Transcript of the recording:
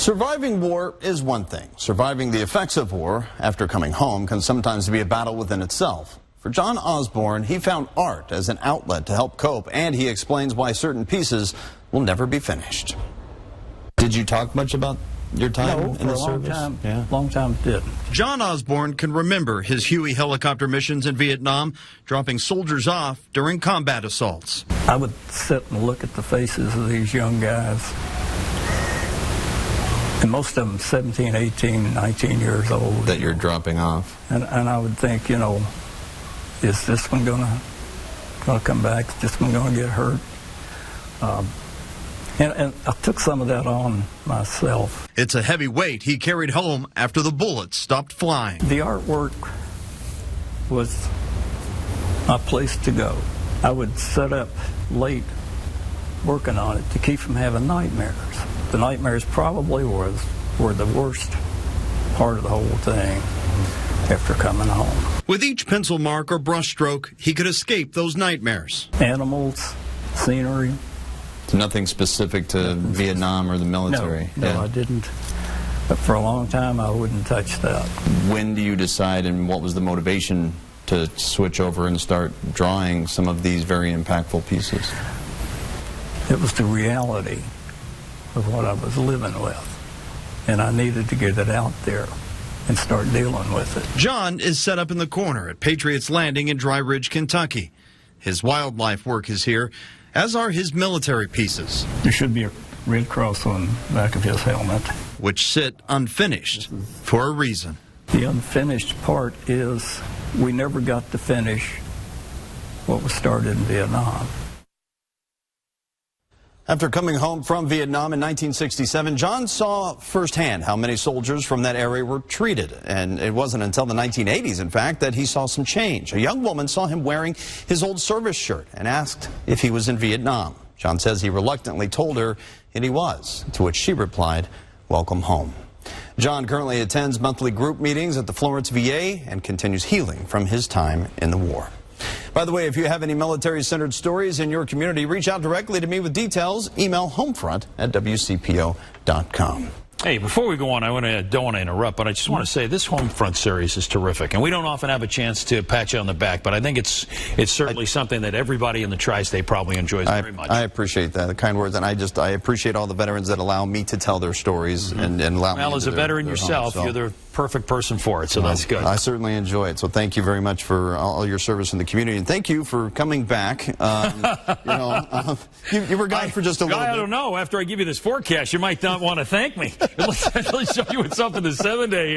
Surviving war is one thing. Surviving the effects of war after coming home can sometimes be a battle within itself. For John Osborne, he found art as an outlet to help cope, and he explains why certain pieces will never be finished. Did you talk much about your time in the service? Long time did. John Osborne can remember his Huey helicopter missions in Vietnam, dropping soldiers off during combat assaults. I would sit and look at the faces of these young guys. And most of them 17, 18, 19 years old. That you're dropping off. And I would think, you know, is this one gonna come back? Is this one gonna get hurt? And I took some of that on myself. It's a heavy weight he carried home after the bullets stopped flying. The artwork was my place to go. I would sit up late working on it to keep from having nightmares. The nightmares probably were the worst part of the whole thing after coming home. With each pencil mark or brushstroke, he could escape those nightmares. Animals, scenery. Nothing specific to Vietnam or the military? No, I didn't. But for a long time, I wouldn't touch that. When do you decide, and what was the motivation to switch over and start drawing some of these very impactful pieces? It was the reality of what I was living with, and I needed to get it out there and start dealing with it. John is set up in the corner at Patriots Landing in Dry Ridge, Kentucky. His wildlife work is here, as are his military pieces. There should be a Red Cross on the back of his helmet. Which sit unfinished for a reason. The unfinished part is we never got to finish what was started in Vietnam. After coming home from Vietnam in 1967, John saw firsthand how many soldiers from that area were treated. And it wasn't until the 1980s, in fact, that he saw some change. A young woman saw him wearing his old service shirt and asked if he was in Vietnam. John says he reluctantly told her that he was, to which she replied, "Welcome home." John currently attends monthly group meetings at the Florence VA and continues healing from his time in the war. By the way, if you have any military-centered stories in your community, reach out directly to me with details. Email homefront@wcpo.com. Hey, before we go on, don't want to interrupt, but I just want to say this Homefront series is terrific, and we don't often have a chance to pat you on the back, but I think it's certainly something that everybody in the Tri-State probably enjoys very much. I appreciate that, the kind words, and I appreciate all the veterans that allow me to tell their stories and allow me to. Well, as a veteran yourself, you're the perfect person for it, so that's good. I certainly enjoy it, so thank you very much for all your service in the community, and thank you for coming back. You were gone for just a little bit. I don't know. After I give you this forecast, you might not want to thank me. Let's show you what's up in the 7-day.